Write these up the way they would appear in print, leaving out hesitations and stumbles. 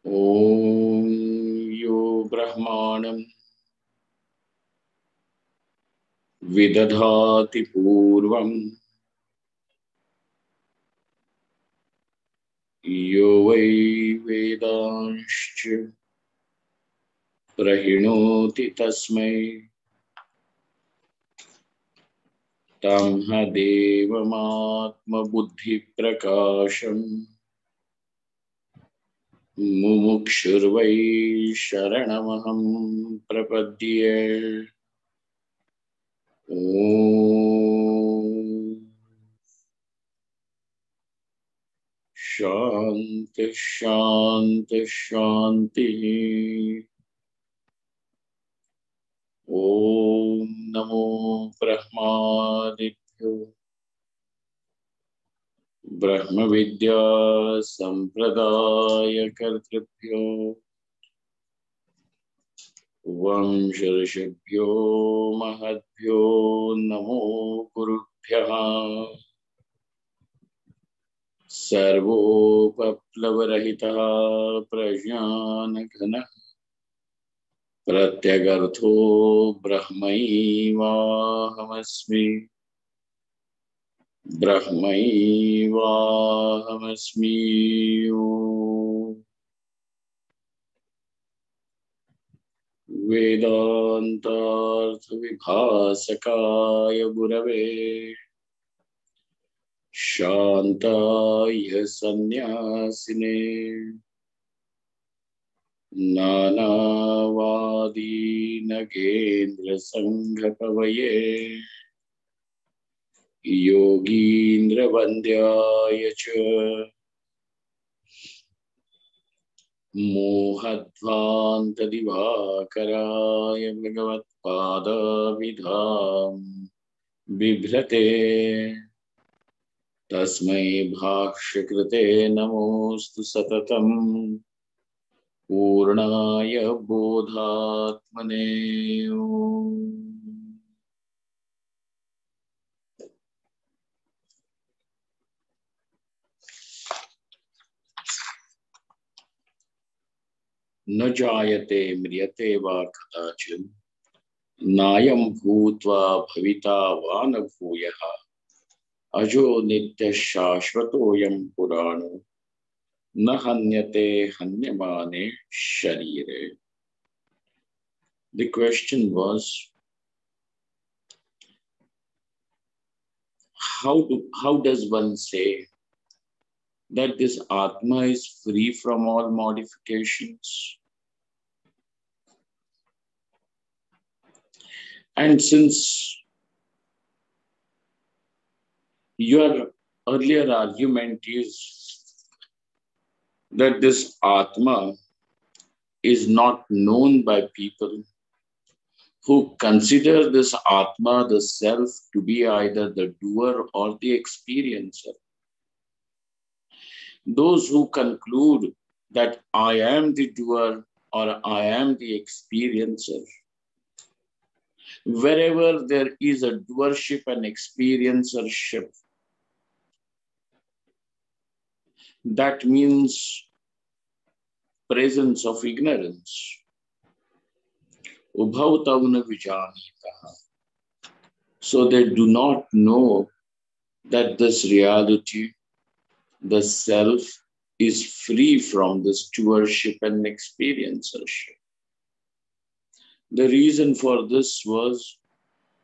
Om yo brahmanam vidadhati purvam yo vai vedanscha prahinoti tasmai tamha devamatma buddhi prakasham mumukshurvai sharanamaham prapadye. Om Shanti Shanti Shanti. Om Namo Brahmadibhyo Brahma Vidya Sampradaya Kartribhyo Vamsharishibhyo Mahadbhyo Namo Gurubhyaha Sarvopaplavarahitah Prajnanaghanah Pratyagartho Brahmaivahamasmi Brahmaivahamasmi. Vedantartha vibhasakaya gurave Shantaya sannyasine Nanavadi nagendra sanghapavaye Yogindra vandyaya cha Mohadvanta divakaraya bhagavatpada vidham bibhrate Tasmai bhakshyakrite namostu satatam Purnaya bodhatmane. न जायते म्रियते वा कदाचित् नायं भूत्वा भविता वा न भूयः अजो नित्यः शाश्वतोऽयं पुराणो न हन्यते हन्यमाने शरीरे. The question was, how does one say that this Atma is free from all modifications? And since your earlier argument is that this Atma is not known by people who consider this Atma, the self, to be either the doer or the experiencer. Those who conclude that I am the doer or I am the experiencer, wherever there is a doership and experiencership, that means presence of ignorance. Ubhautavna vijanitaha. So they do not know that this reality, the self, is free from this doership and experiencership. The reason for this was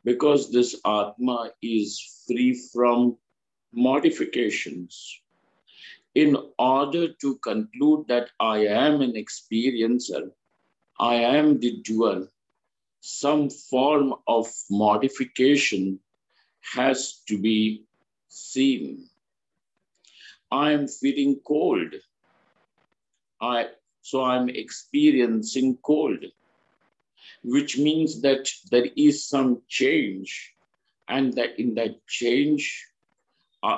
because this Atma is free from modifications. In order to conclude that I am an experiencer, I am the doer, some form of modification has to be seen. I am feeling cold. So I'm experiencing cold, which means that there is some change, and that in that change,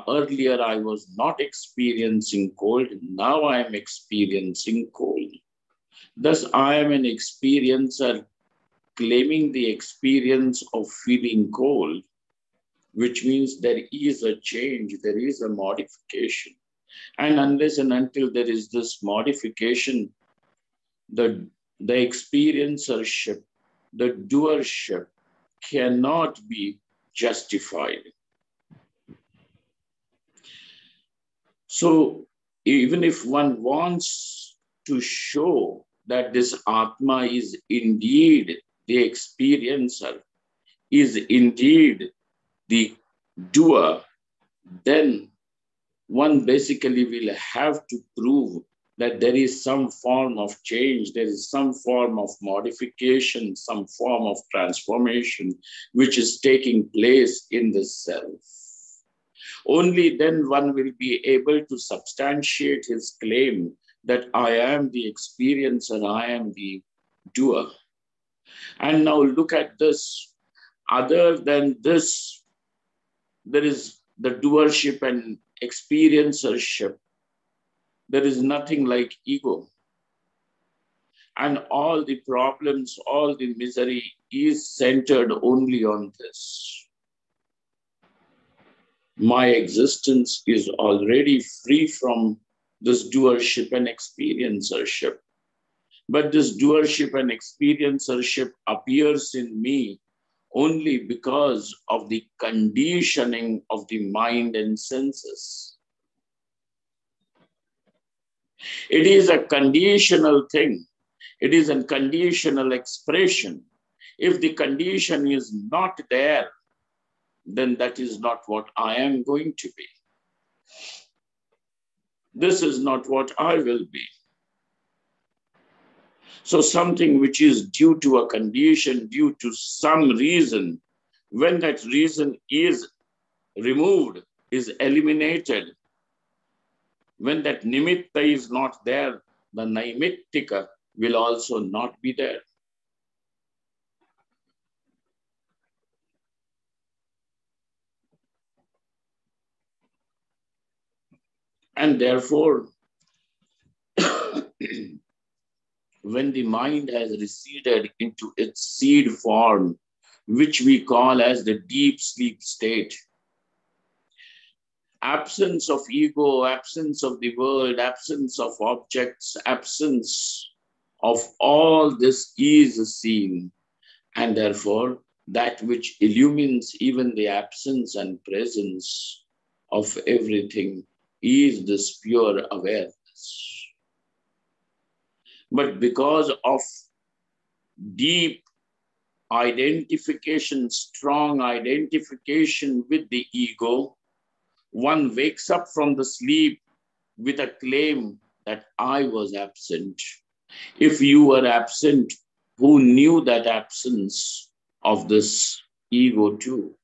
earlier I was not experiencing cold, now I am experiencing cold. Thus, I am an experiencer claiming the experience of feeling cold, which means there is a change, there is a modification. And unless and until there is this modification, The experiencership, the doership cannot be justified. So even if one wants to show that this Atma is indeed the experiencer, is indeed the doer, then one basically will have to prove that there is some form of change, there is some form of modification, some form of transformation which is taking place in the self. Only then one will be able to substantiate his claim that I am the experiencer, I am the doer. And now look at this. Other than this, there is the doership and experiencership. There is nothing like ego. And all the problems, all the misery is centered only on this. My existence is already free from this doership and experiencership. But this doership and experiencership appears in me only because of the conditioning of the mind and senses. It is a conditional thing. It is a conditional expression. If the condition is not there, then that is not what I am going to be. This is not what I will be. So something which is due to a condition, due to some reason, when that reason is removed, is eliminated, when that nimitta is not there, the naimittika will also not be there. And therefore, when the mind has receded into its seed form, which we call as the deep sleep state, absence of ego, absence of the world, absence of objects, absence of all this is seen. And therefore, that which illumines even the absence and presence of everything is this pure awareness. But because of deep identification, strong identification with the ego, one wakes up from the sleep with a claim that I was absent. If you were absent, who knew that absence of this ego too?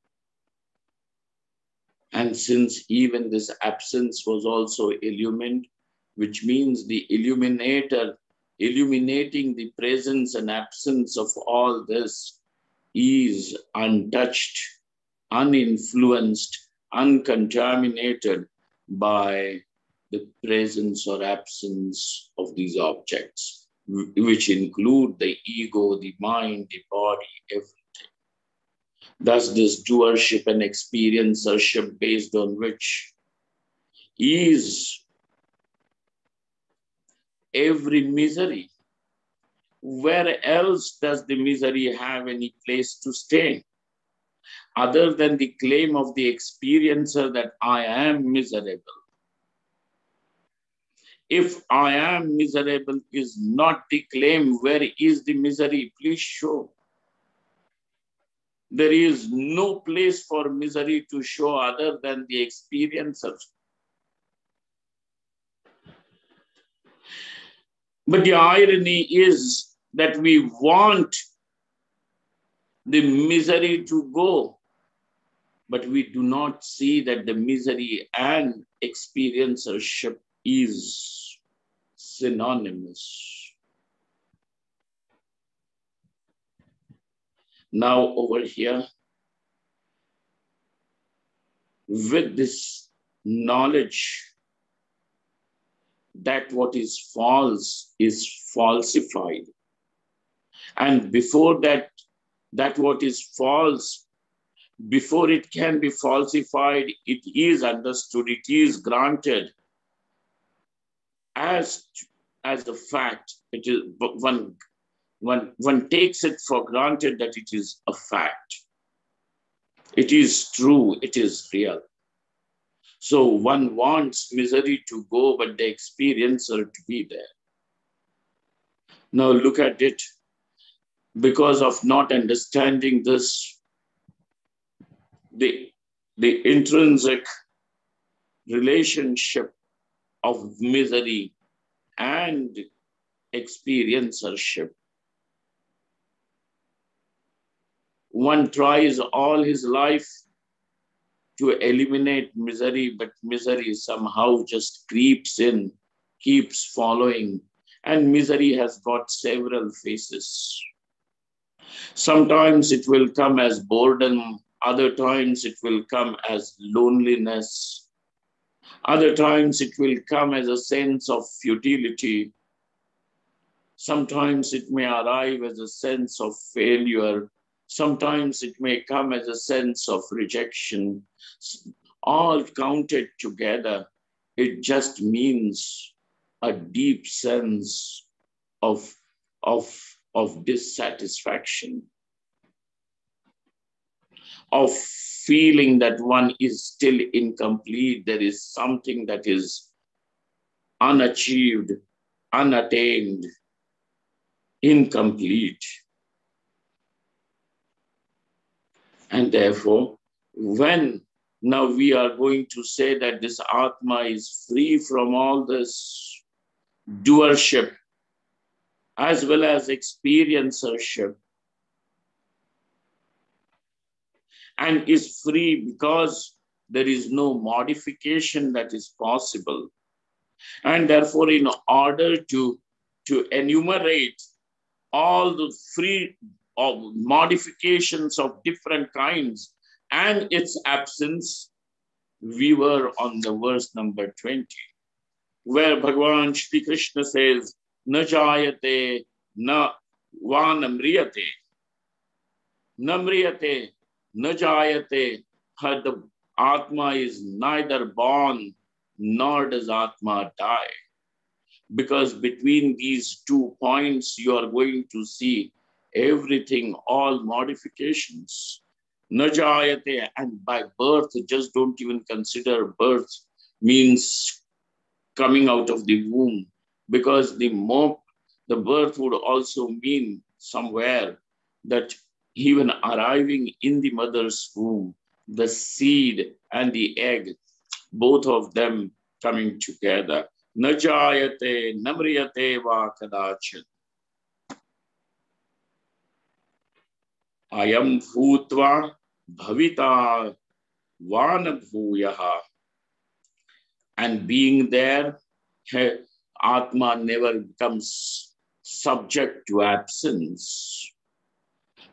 And since even this absence was also illumined, which means the illuminator illuminating the presence and absence of all this is untouched, uninfluenced, uncontaminated by the presence or absence of these objects, which include the ego, the mind, the body, everything. Thus, this doership and experiencership based on which is every misery. Where else does the misery have any place to stay? Other than the claim of the experiencer that I am miserable. If I am miserable is not the claim, where is the misery? Please show. There is no place for misery to show other than the experiencer. But the irony is that we want the misery to go, but we do not see that the misery and experiencership is synonymous. Now over here, with this knowledge that what is false is falsified, and before that, that what is false, before it can be falsified, it is understood, it is granted as as a fact. It is, but one takes it for granted that it is a fact. It is true, it is real. So one wants misery to go, but the experiencer to be there. Now look at it. Because of not understanding this, the intrinsic relationship of misery and experiencership. One tries all his life to eliminate misery, but misery somehow just creeps in, keeps following, and misery has got several faces. Sometimes it will come as boredom, other times it will come as loneliness, other times it will come as a sense of futility. Sometimes it may arrive as a sense of failure. Sometimes it may come as a sense of rejection. All counted together, it just means a deep sense of dissatisfaction, of feeling that one is still incomplete. There is something that is unachieved, unattained, incomplete. And therefore, when now we are going to say that this Atma is free from all this doership as well as experiencership, and is free because there is no modification that is possible. And therefore, in order to enumerate all the free of modifications of different kinds and its absence, we were on the verse number 20, where Bhagavan Shri Krishna says, Na jayate, na va namriyate, namriyate, na jayate. The Atma is neither born nor does Atma die. Because between these 2 points, you are going to see everything, all modifications. Najayate, and by birth, just don't even consider birth means coming out of the womb, because the birth would also mean somewhere that even arriving in the mother's womb, the seed and the egg, both of them coming together. Najayate, namriyate va kadachan. Ayam bhutva bhavita vanabhuyaha. And being there, Atma never becomes subject to absence.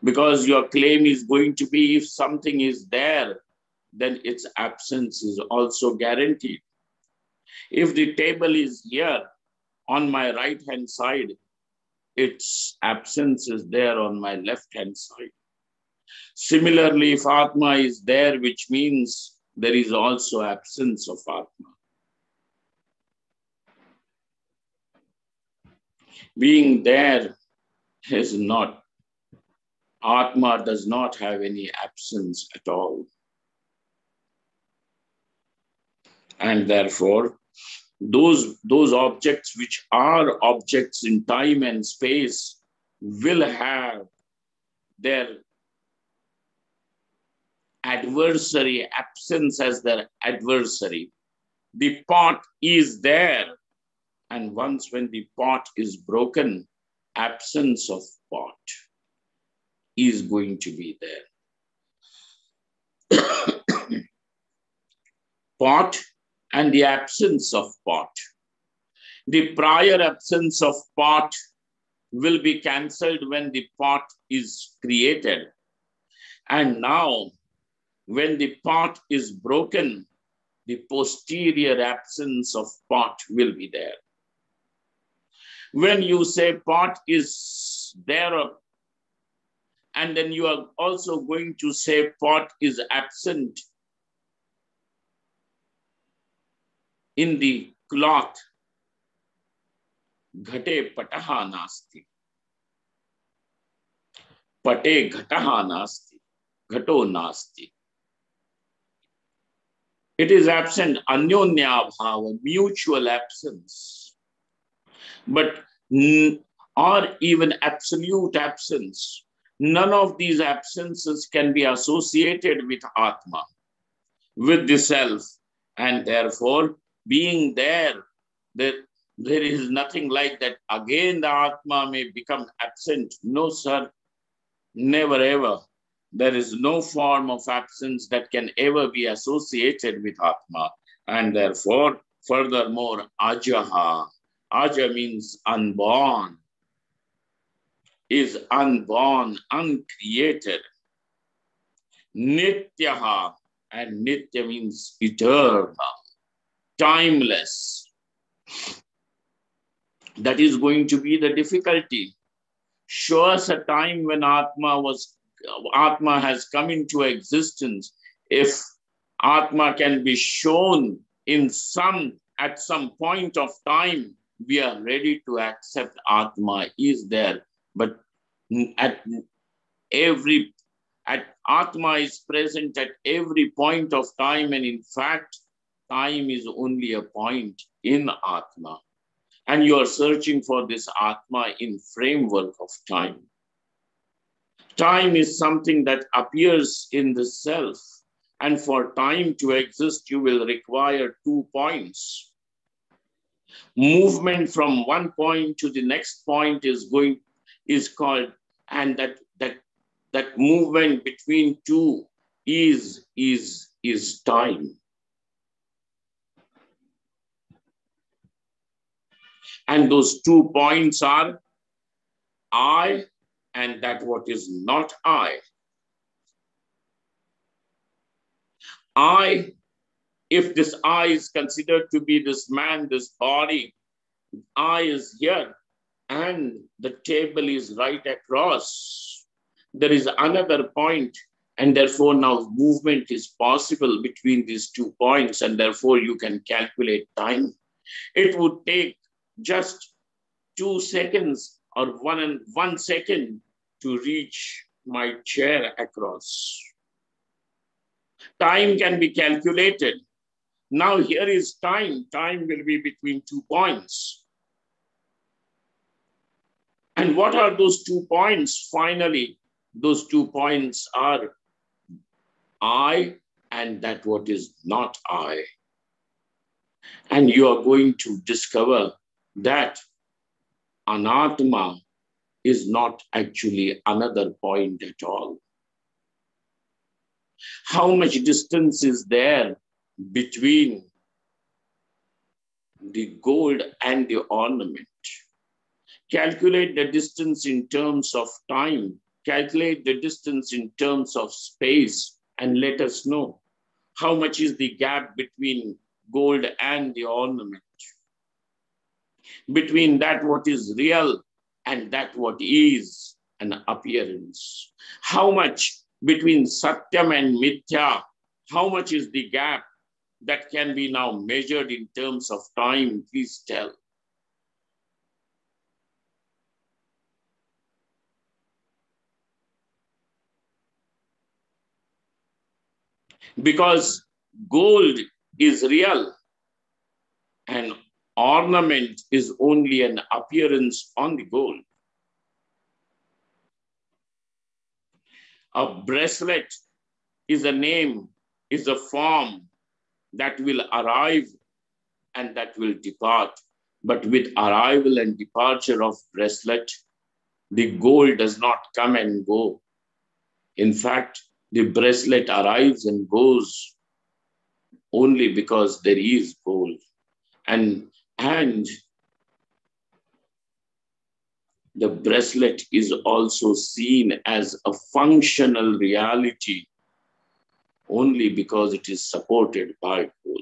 Because your claim is going to be, if something is there, then its absence is also guaranteed. If the table is here on my right-hand side, its absence is there on my left-hand side. Similarly, if Atma is there, which means there is also absence of Atma. Being there is not, Atma does not have any absence at all. And therefore, those objects which are objects in time and space will have their adversary, absence as their adversary. The pot is there, and once when the pot is broken, absence of pot is going to be there. Pot and the absence of pot. The prior absence of pot will be cancelled when the pot is created. And now, when the pot is broken, the posterior absence of pot will be there. When you say pot is there, and then you are also going to say pot is absent in the cloth, Ghate pataha nasti. Pate ghataha nasti. Ghato nasti. It is absent, anyonya bhava, mutual absence. But or even absolute absence. None of these absences can be associated with Atma, with the self. And therefore, being there, there is nothing like that. Again, the Atma may become absent. No, sir, never ever. There is no form of absence that can ever be associated with Atma. And therefore, furthermore, Ajaha. Aja means unborn, is unborn, uncreated. Nityaha, and Nitya means eternal, timeless. That is going to be the difficulty. Show us a time when Atma has come into existence. If Atma can be shown at some point of time, we are ready to accept Atma is there. But Atma is present at every point of time, and in fact, time is only a point in Atma. And you are searching for this Atma in framework of time. Time is something that appears in the self. And for time to exist, you will require 2 points. Movement from one point to the next point is called, and that movement between two is time. And those 2 points are I and that what is not I. I, if this I is considered to be this man, this body, I is here and the table is right across. There is another point, and therefore now movement is possible between these 2 points, and therefore you can calculate time. It would take just 2 seconds or 1 second to reach my chair across. Time can be calculated. Now here is time. Time will be between 2 points. And what are those 2 points? Finally, those 2 points are I and that what is not I. And you are going to discover that Anatma is not actually another point at all. How much distance is there between the gold and the ornament? Calculate the distance in terms of time. Calculate the distance in terms of space and let us know how much is the gap between gold and the ornament. Between that what is real and that what is an appearance. How much between Satyam and Mithya, how much is the gap that can be now measured in terms of time? Please tell. Because gold is real and ornament is only an appearance on the gold. A bracelet is a name, is a form that will arrive and that will depart. But with arrival and departure of bracelet, the gold does not come and go. In fact, the bracelet arrives and goes only because there is gold. And the bracelet is also seen as a functional reality only because it is supported by gold.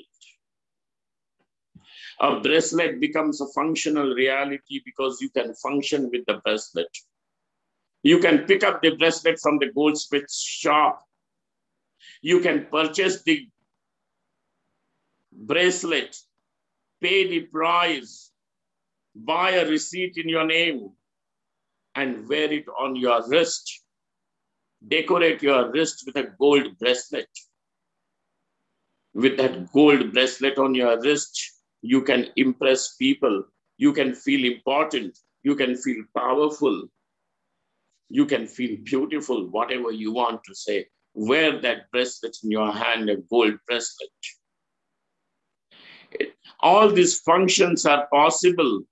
A bracelet becomes a functional reality because you can function with the bracelet. You can pick up the bracelet from the goldsmith shop. You can purchase the bracelet, pay the price, Buy a receipt in your name and wear it on your wrist. Decorate your wrist with a gold bracelet. With that gold bracelet on your wrist, you can impress people. You can feel important. You can feel powerful. You can feel beautiful, whatever you want to say. Wear that bracelet in your hand, a gold bracelet. All these functions are possible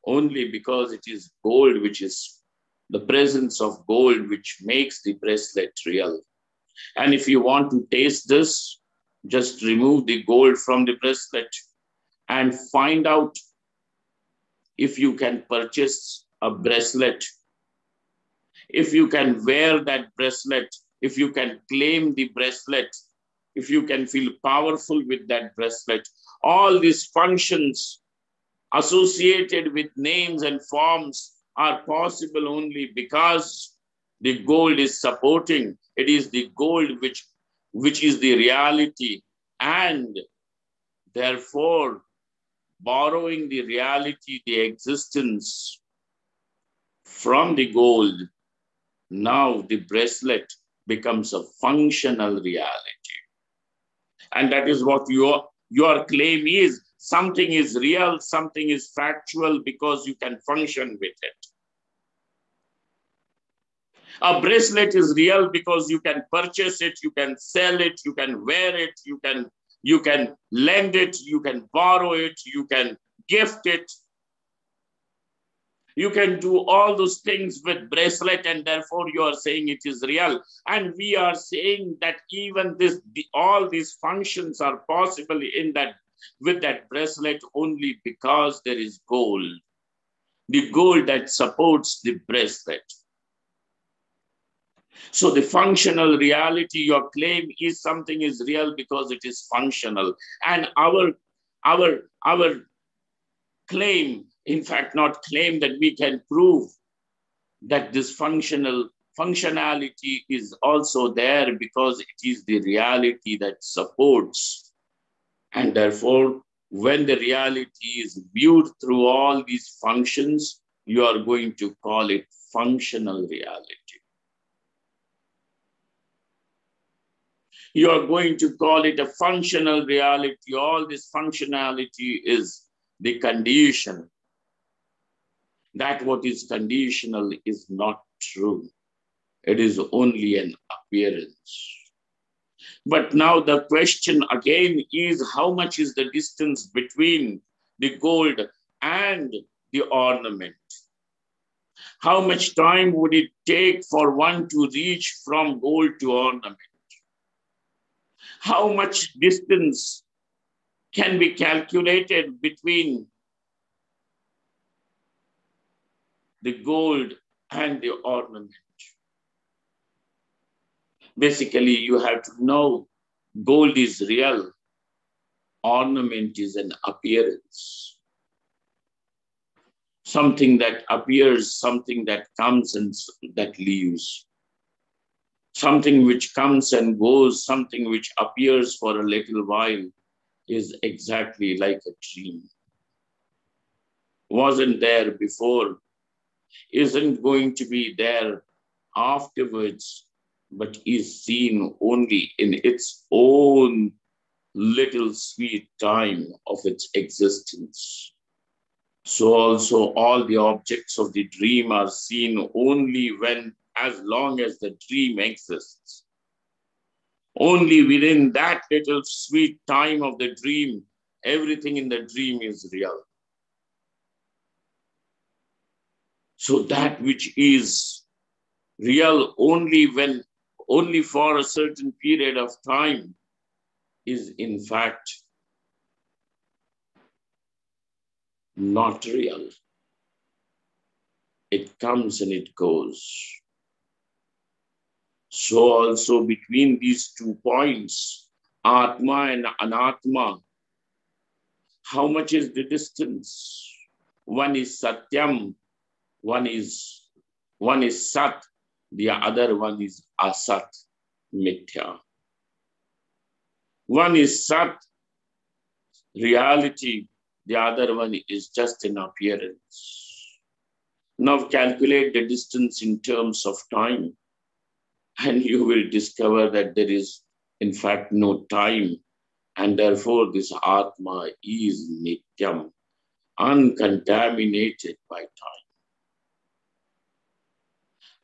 only because it is gold, which is the presence of gold, which makes the bracelet real. And if you want to taste this, just remove the gold from the bracelet and find out if you can purchase a bracelet, if you can wear that bracelet, if you can claim the bracelet, if you can feel powerful with that bracelet. All these functions associated with names and forms are possible only because the gold is supporting. It is the gold which is the reality, and therefore borrowing the reality, the existence from the gold, now the bracelet becomes a functional reality. And that is what your claim is. Something is real, something is factual because you can function with it. A bracelet is real because you can purchase it, you can sell it, you can wear it, you can lend it, you can borrow it, you can gift it. You can do all those things with bracelet, and therefore you are saying it is real. And we are saying that even all these functions are possible with that bracelet only because there is gold. The gold that supports the bracelet. So the functional reality, your claim is something is real because it is functional. And our claim, in fact, not claim, that we can prove that this functionality is also there because it is the reality that supports. And therefore, when the reality is viewed through all these functions, you are going to call it functional reality. You are going to call it a functional reality. All this functionality is the condition. That what is conditional is not true. It is only an appearance. But now the question again is, how much is the distance between the gold and the ornament? How much time would it take for one to reach from gold to ornament? How much distance can be calculated between the gold and the ornament? Basically, you have to know gold is real, ornament is an appearance. Something that appears, something that comes and that leaves. Something which comes and goes, something which appears for a little while is exactly like a dream. Wasn't there before, isn't going to be there afterwards, but is seen only in its own little sweet time of its existence. So also all the objects of the dream are seen only as long as the dream exists. Only within that little sweet time of the dream, everything in the dream is real. So that which is real only for a certain period of time is in fact not real. It comes and it goes. So also between these 2 points, Atma and Anatma, how much is the distance? One is Satyam, one is Sat, the other one is Asat, Mithya. One is Sat, reality, The other one is just an appearance. Now calculate the distance in terms of time, and you will discover that there is, in fact, no time, and therefore this Atma is Nityam, uncontaminated by time,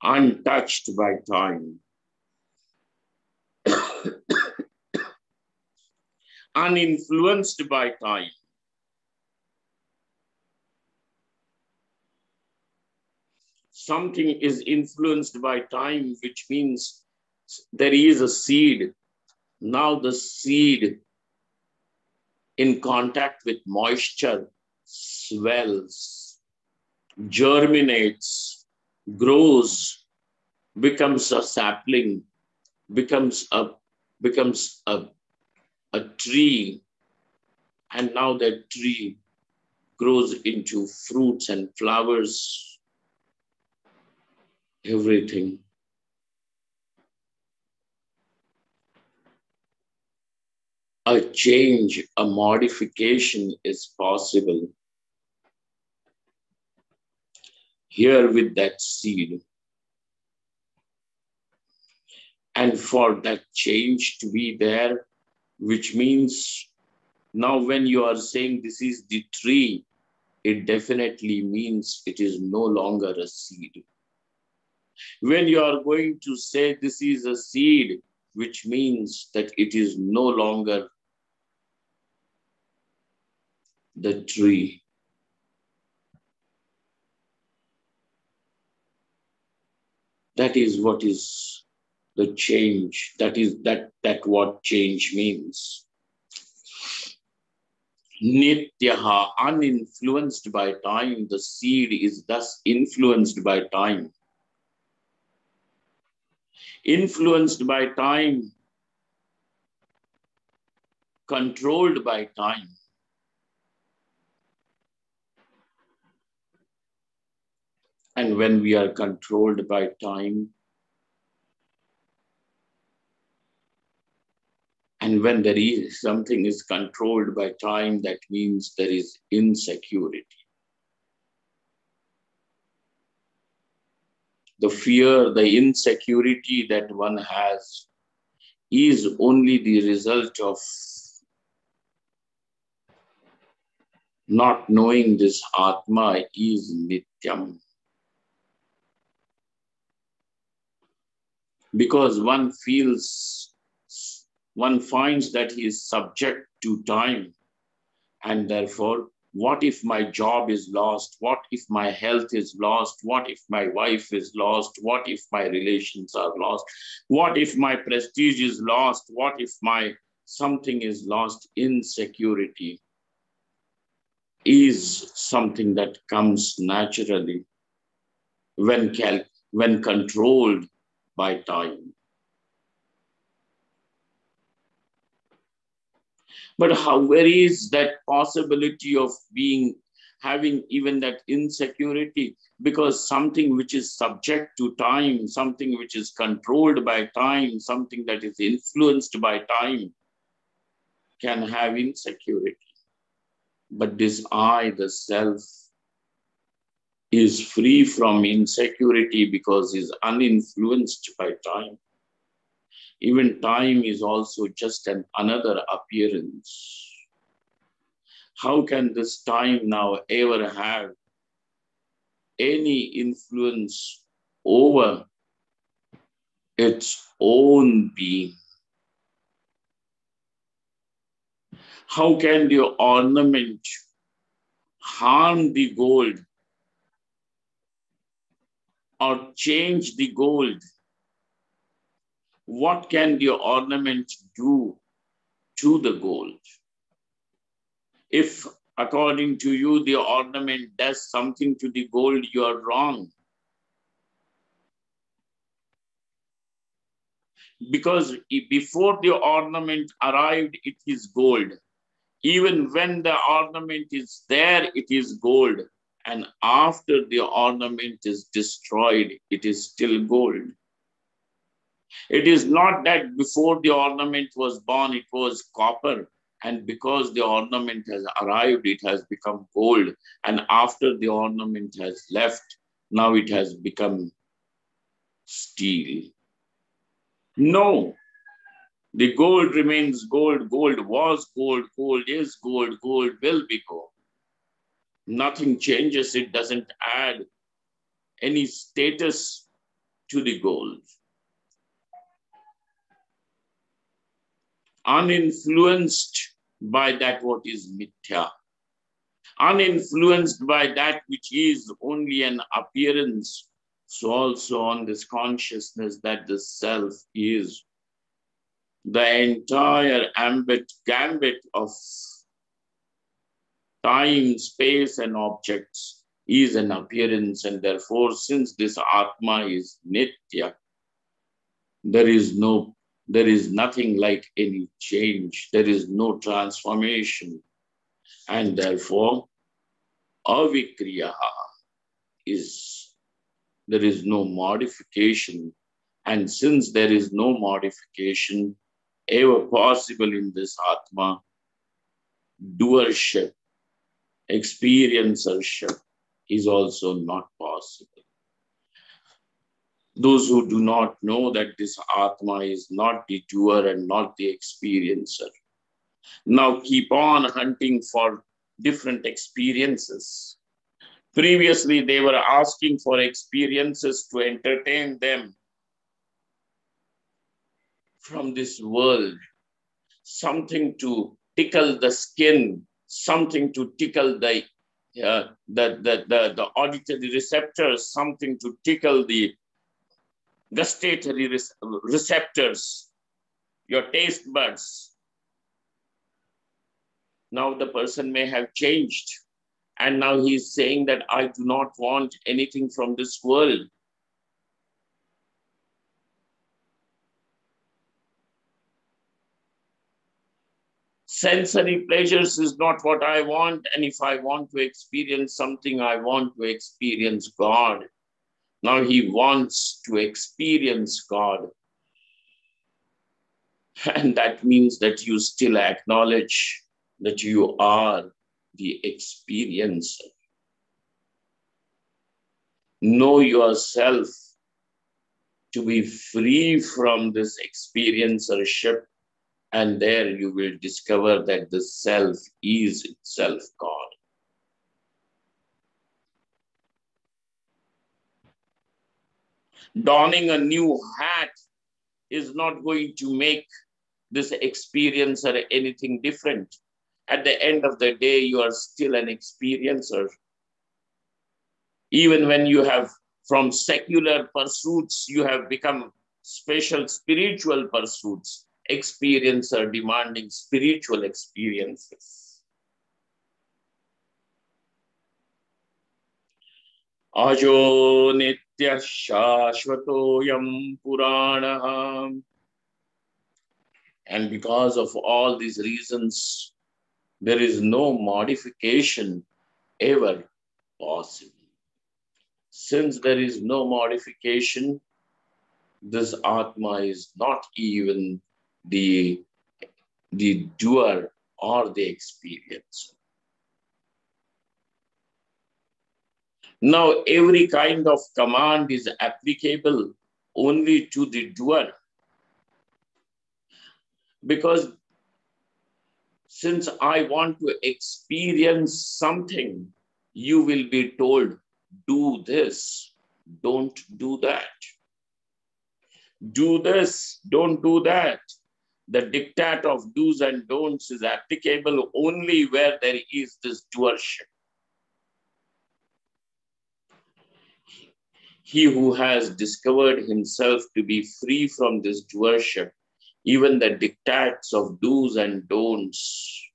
untouched by time, uninfluenced by time. Something is influenced by time, which means there is a seed. Now the seed, in contact with moisture, swells, germinates, grows, becomes a sapling, becomes a tree, and now that tree grows into fruits and flowers, everything. A change, a modification is possible here with that seed. And for that change to be there, which means now when you are saying this is the tree, it definitely means it is no longer a seed. When you are going to say this is a seed, which means that it is no longer the tree. That is what is the change. That is what change means. Nityaha, uninfluenced by time. The seed is thus influenced by time. Influenced by time, controlled by time. And when we are controlled by time, and when there is something is controlled by time, that means there is insecurity. The fear, the insecurity that one has is only the result of not knowing this Atma is Nityam. Because one finds that he is subject to time, and therefore, what if my job is lost? What if my health is lost? What if my wife is lost? What if my relations are lost? What if my prestige is lost? What if my something is lost? Insecurity is something that comes naturally when controlled by time. But where is that possibility of having even that insecurity? Because something which is subject to time, something which is controlled by time, something that is influenced by time can have insecurity. But this I, the self, is free from insecurity because is uninfluenced by time. Even time is also just another appearance. How can this time now ever have any influence over its own being? How can the ornament harm the gold or change the gold? What can the ornament do to the gold? If, according to you, the ornament does something to the gold, you are wrong. Because before the ornament arrived, it is gold. Even when the ornament is there, it is gold. And after the ornament is destroyed, it is still gold. It is not that before the ornament was born, it was copper. And because the ornament has arrived, it has become gold. And after the ornament has left, now it has become steel. No, the gold remains gold. Gold was gold. Gold is gold. Gold will be gold. Nothing changes. It doesn't add any status to the gold. Uninfluenced by that what is mithya. Uninfluenced by that which is only an appearance. So also on this consciousness that the self is the entire gambit of time, space, and objects is an appearance, and therefore, since this Atma is Nitya, there is nothing like any change. There is no transformation, and therefore, avikriya there is no modification, and since there is no modification ever possible in this Atma, doership, experiencership is also not possible. Those who do not know that this Atma is not the doer and not the experiencer, now keep on hunting for different experiences. Previously, they were asking for experiences to entertain them from this world, something to tickle the skin, something to tickle the auditory receptors, something to tickle the gustatory receptors, your taste buds. Now the person may have changed, and now he's saying that I do not want anything from this world. Sensory pleasures is not what I want, and if I want to experience something, I want to experience God. Now he wants to experience God. And that means that you still acknowledge that you are the experiencer. Know yourself to be free from this experiencership, and there you will discover that the self is itself God. Donning a new hat is not going to make this experiencer anything different. At the end of the day, you are still an experiencer. Even when you have, from secular pursuits, you have become special spiritual pursuits, experiencer demanding spiritual experiences. Ajo nitya shashvatoyam purana. And because of all these reasons, there is no modification ever possible. Since there is no modification, this Atma is not even the doer or the experiencer. Now, every kind of command is applicable only to the doer. Because since I want to experience something, you will be told, do this, don't do that. Do this, don't do that. The diktat of do's and don'ts is applicable only where there is this doership. He who has discovered himself to be free from this doership, even the diktats of do's and don'ts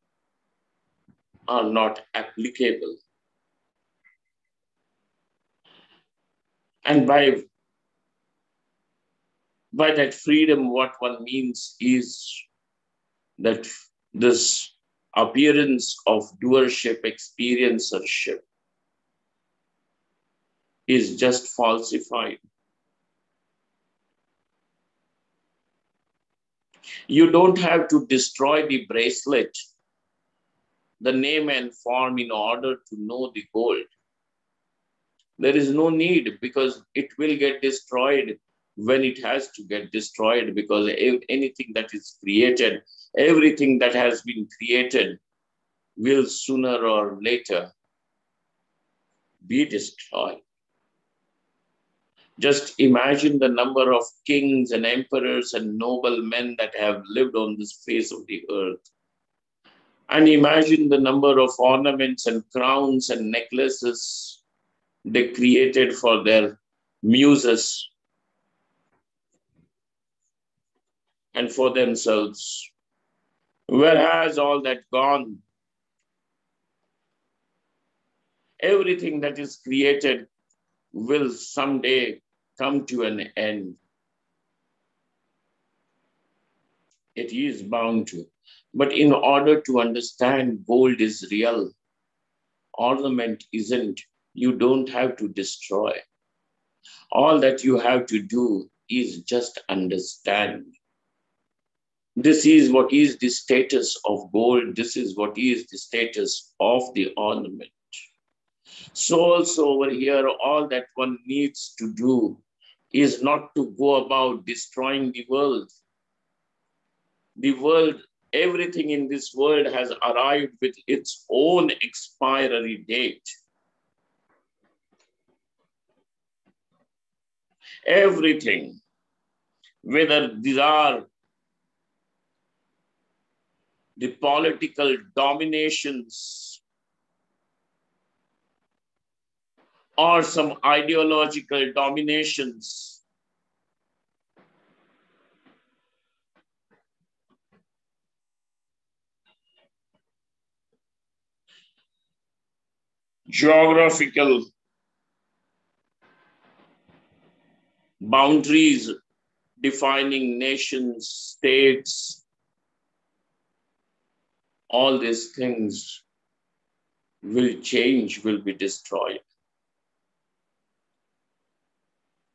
are not applicable. And by that freedom, what one means is that this appearance of doership, experiencership, is just falsified. You don't have to destroy the bracelet the name and form in order to know the gold. There is no need, because it will get destroyed when it has to get destroyed, because anything that is created, everything that has been created will sooner or later be destroyed. Just imagine the number of kings and emperors and noblemen that have lived on this face of the earth. And imagine the number of ornaments and crowns and necklaces they created for their muses and for themselves. Where has all that gone? Everything that is created will someday come to an end. It is bound to. But in order to understand gold is real, ornament isn't, you don't have to destroy. All that you have to do is just understand. This is what is the status of gold. This is what is the status of the ornament. So also over here, all that one needs to do is not to go about destroying the world. The world, everything in this world has arrived with its own expiry date. Everything, whether these are the political dominations or some ideological dominations, geographical boundaries defining nations, states, all these things will change, will be destroyed.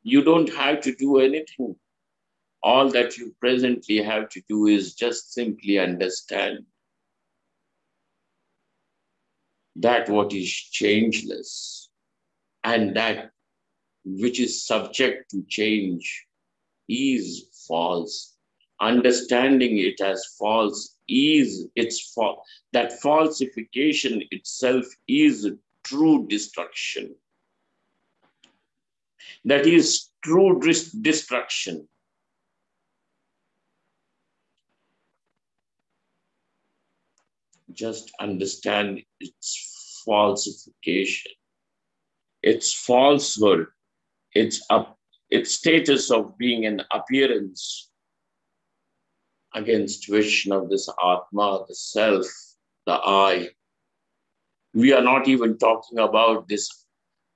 You don't have to do anything. All that you presently have to do is just simply understand that what is changeless and that which is subject to change is false. Understanding it as false is its fault. That falsification itself is true destruction. That is true destruction. Just understand its falsification, its falsehood, its status of being an appearance against vision of this Atma, the self, the I. We are not even talking about this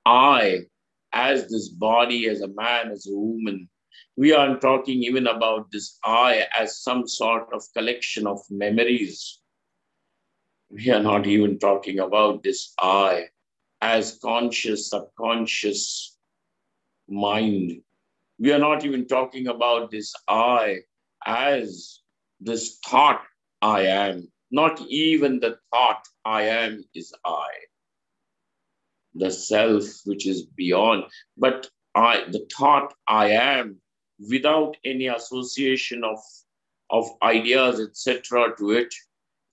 I as this body, as a man, as a woman. We aren't talking even about this I as some sort of collection of memories. We are not even talking about this I as conscious, subconscious mind. We are not even talking about this I as this thought I am. Not even the thought I am is I. The self which is beyond, but the thought I am without any association of ideas, etc. to it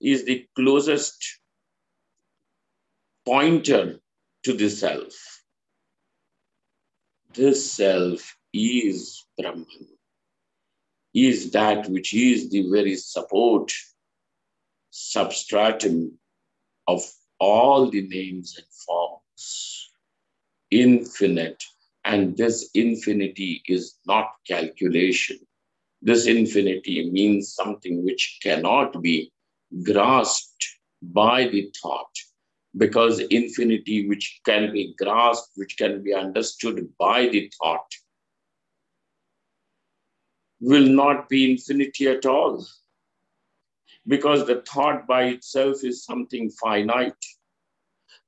is the closest pointer to the self. This self is Brahman, is that which is the very support, substratum of all the names and forms. Infinite. And this infinity is not calculation. This infinity means something which cannot be grasped by the thought, because infinity which can be grasped, which can be understood by the thought, will not be infinity at all, because the thought by itself is something finite.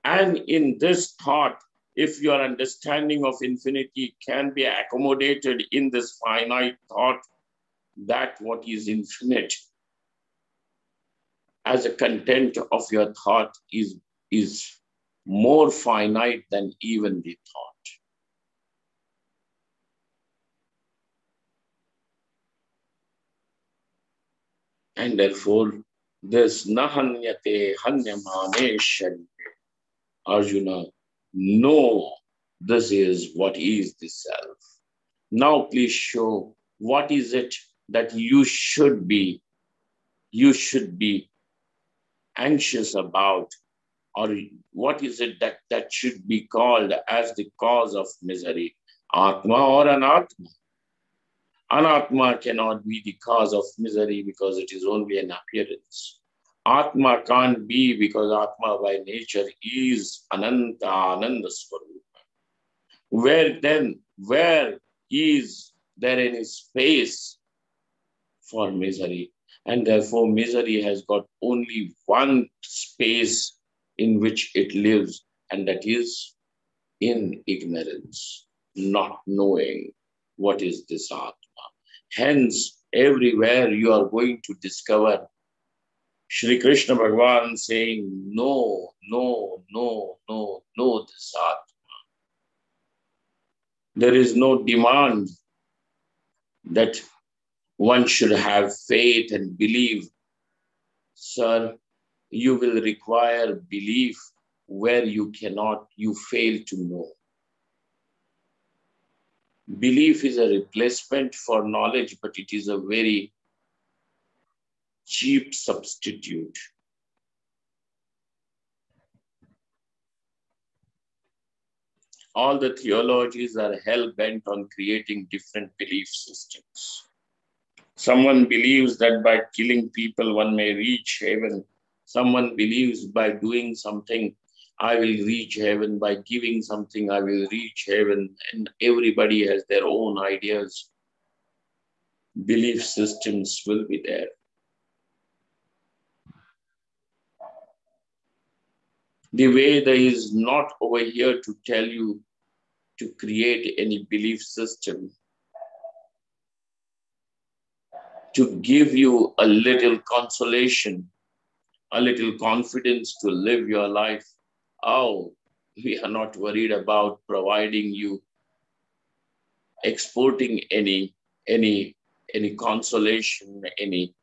And in this thought, if your understanding of infinity can be accommodated in this finite thought, that what is infinite as a content of your thought is more finite than even the thought. And therefore, this nahanyate hanyamane sharire. Arjuna, no, this is what is the self. Now please show what is it that you should be anxious about, or what is it that should be called as the cause of misery? Atma or Anatma? Anatma cannot be the cause of misery because it is only an appearance. Atma can't be because Atma by nature is Ananta Ananda Swarupa. Where is there any space for misery? And therefore, misery has got only one space in which it lives, and that is in ignorance, not knowing what is this Atma. Hence, everywhere you are going to discover Shri Krishna Bhagavan saying, no, no, no, no, no, this Atma. There is no demand that one should have faith and believe. Sir, you will require belief where you fail to know. Belief is a replacement for knowledge, but it is a very cheap substitute. All the theologies are hell-bent on creating different belief systems. Someone believes that by killing people one may reach heaven. Someone believes by doing something I will reach heaven. By giving something I will reach heaven. And everybody has their own ideas. Belief systems will be there. The Veda is not over here to tell you to create any belief system, to give you a little consolation, a little confidence to live your life. Oh, we are not worried about providing you, exporting any consolation, any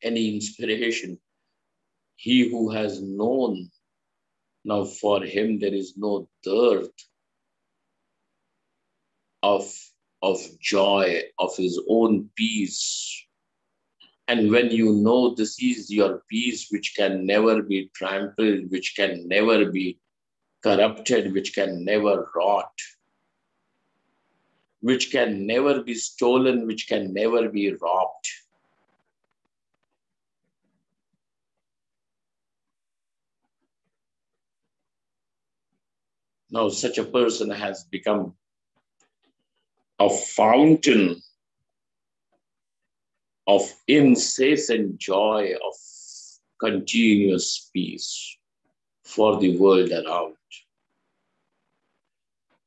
inspiration. He who has known, now for him there is no dearth of joy, of his own peace. And when you know this is your peace, which can never be trampled, which can never be corrupted, which can never rot, which can never be stolen, which can never be robbed. Now, such a person has become a fountain of incessant joy, of continuous peace for the world around.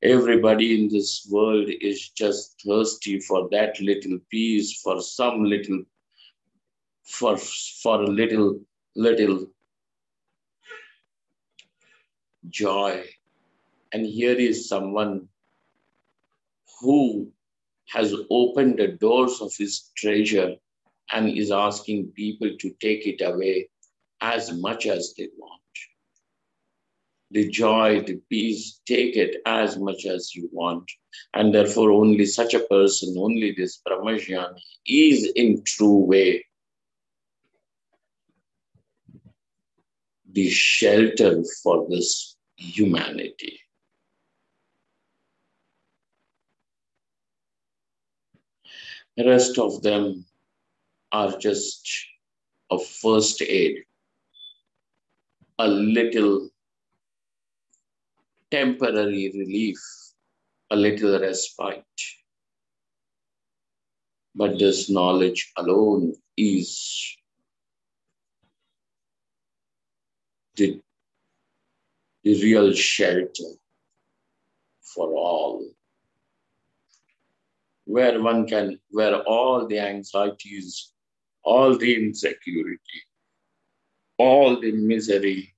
Everybody in this world is just thirsty for that little peace, for some little, for a little joy. And here is someone who has opened the doors of his treasure and is asking people to take it away as much as they want. The joy, the peace, take it as much as you want. And therefore only such a person, only this Brahmajnani is in true way the shelter for this humanity. The rest of them are just a first aid, a little temporary relief, a little respite. But this knowledge alone is the real shelter for all. where all the anxieties, all the insecurity, all the misery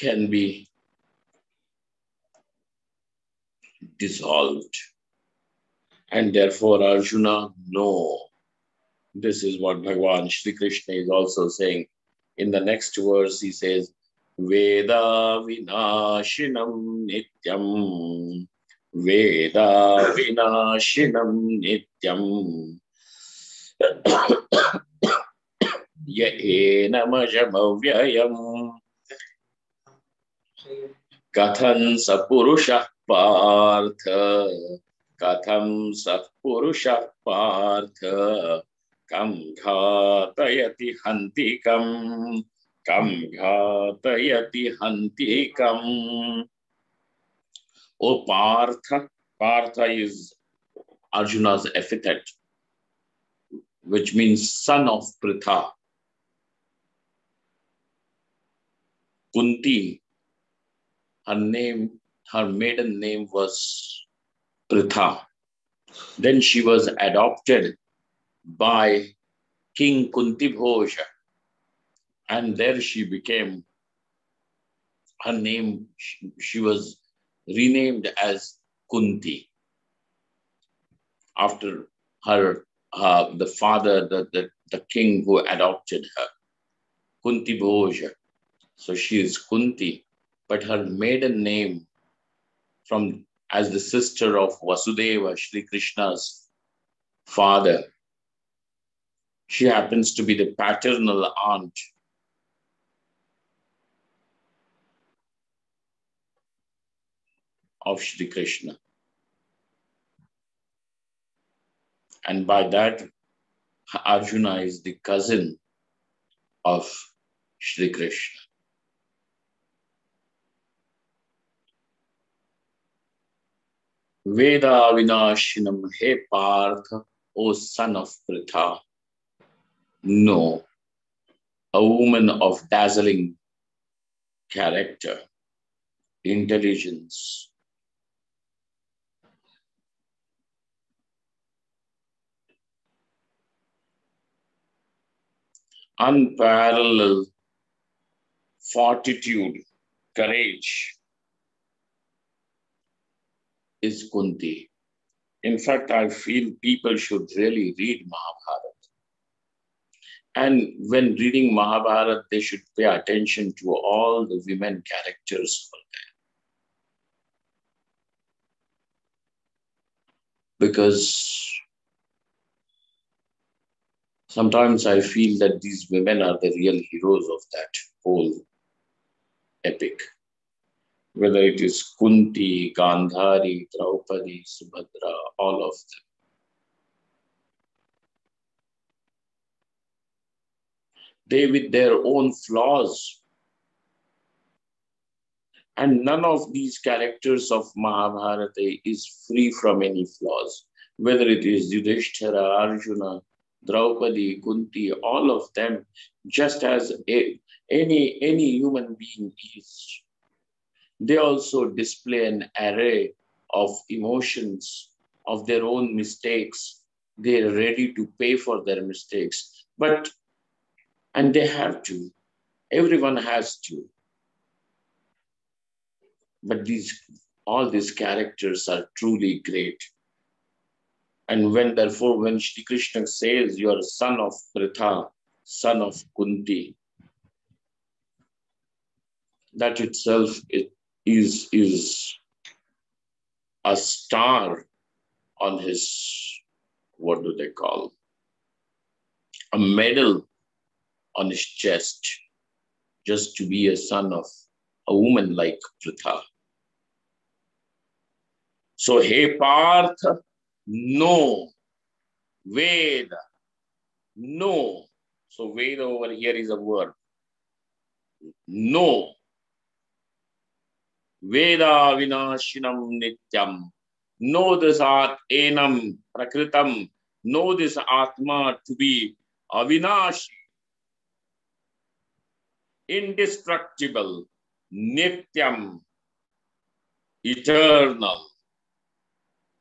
can be dissolved. And therefore, Arjuna, no. This is what Bhagavan Shri Krishna is also saying. In the next verse, he says, Veda vinashinam nityam. Veda vinashinam nityam. Yaenamajamavyayam. Kathan sapurusha partha. Katham sapurusha partha. Kam ghatayati hantikam. Kam ghatayati hantikam. O Partha. Partha is Arjuna's epithet, which means son of Pritha. Kunti, her maiden name was Pritha. Then she was adopted by King Kuntibhoja, and there she became, her name, she was renamed as Kunti after her, the father, the king who adopted her, Kuntibhoja. So she is Kunti, but her maiden name, from as the sister of Vasudeva, Shri Krishna's father, she happens to be the paternal aunt of Shri Krishna. And by that, Arjuna is the cousin of Shri Krishna. Veda vinashinam, he Partha, O son of Pritha. No, a woman of dazzling character, intelligence, unparalleled fortitude, courage is Kunti. In fact, I feel people should really read Mahabharata. And when reading Mahabharata, they should pay attention to all the women characters for that. Because sometimes I feel that these women are the real heroes of that whole epic. Whether it is Kunti, Gandhari, Draupadi, Subhadra, all of them. They with their own flaws. And none of these characters of Mahabharata is free from any flaws. Whether it is Yudhishthira, Arjuna, Draupadi, Kunti, all of them, just as any human being is. They also display an array of emotions, of their own mistakes. They are ready to pay for their mistakes. And they have to. Everyone has to. But all these characters are truly great. And therefore, when Shri Krishna says, you are son of Pritha, son of Kunti, that itself is a star on his, what do they call, a medal on his chest, just to be a son of a woman like Pritha. So, hey Partha, no. Veda, no. So, Veda over here is a word. No. Veda vinashinam nityam. Know this At enam prakritam. Know this Atma to be avinashi, indestructible, nityam, eternal,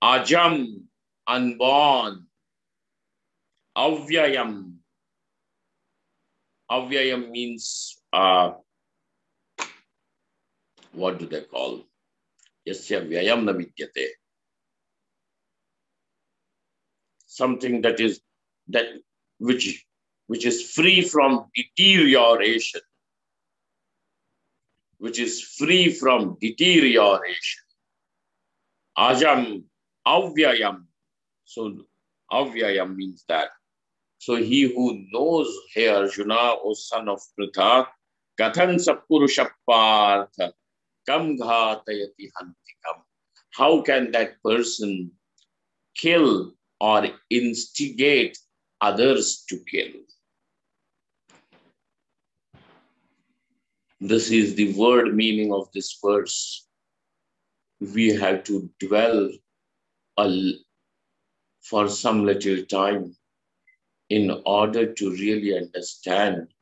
Ajam, unborn. Avyayam. Avyayam means, what do they call? Yasya vyayam na vidyate. Something that is which is free from deterioration. Which is free from deterioration. Ajam, avyayam. So avyayam means that. So he who knows, hey Arjuna, O son of Pritha, kathan sapurusha partha, kam ghatayati hantikam. How can that person kill or instigate others to kill? This is the word meaning of this verse. We have to dwell for some little time in order to really understand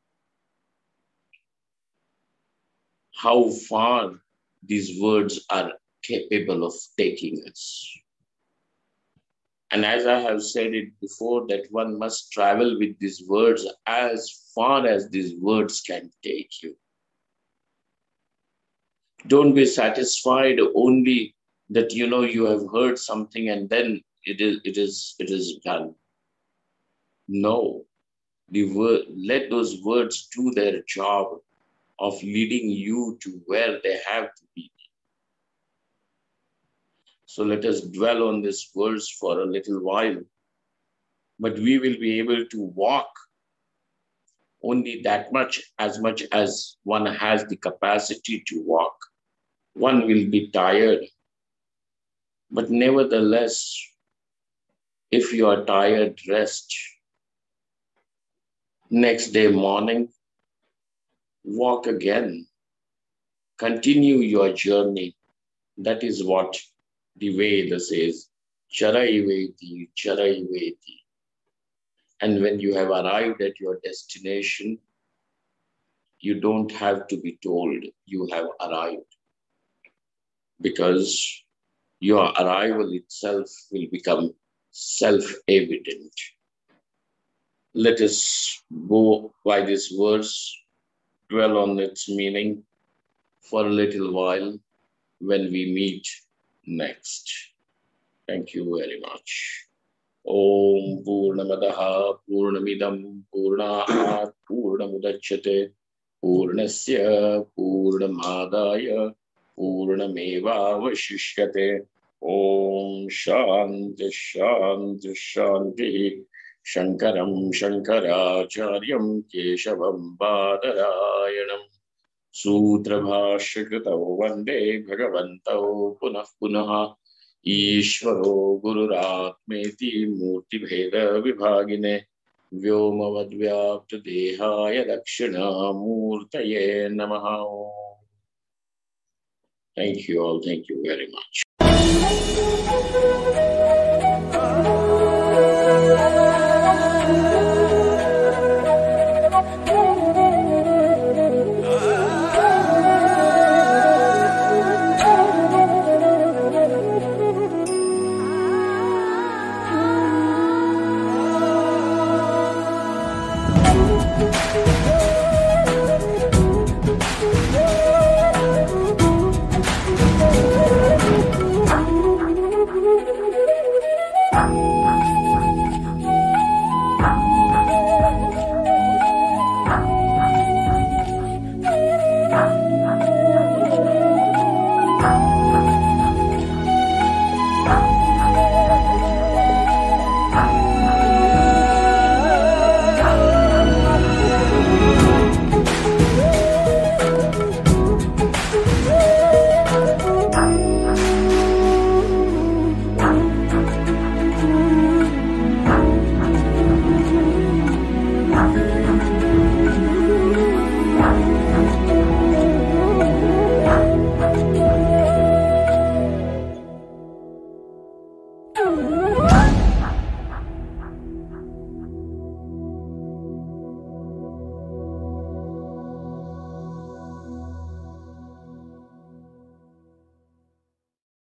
how far these words are capable of taking us. And as I have said it before, that one must travel with these words as far as these words can take you. Don't be satisfied only that you have heard something and then it is done. No, let those words do their job of leading you to where they have to be. So let us dwell on this verse for a little while. But we will be able to walk only that much as one has the capacity to walk. One will be tired. But nevertheless, if you are tired, rest. Next day morning, walk again. Continue your journey. That is what the Veda says. Charaiveti, charaiveti. And when you have arrived at your destination, you don't have to be told you have arrived. Because your arrival itself will become self-evident. Let us go by this verse, dwell on its meaning for a little while when we meet next. Thank you very much. Om Purnamadaha Purnamidam Purnahat Purnamudachyate Purnasya Purnamadaya Purnameva Vashishyate. Om Shanti Shanti Shanti. Shankaram Shankaracharyam Keshavam Badarayanam Sutra Bhashyakritau Vande Bhagavantau Punah Punaha Ishvaro Gururatmeti Murti Bheda Vibhagine Vyomavadvyapta Dehaya Dakshina Murtaye Namaha. Thank you all. Thank you very much.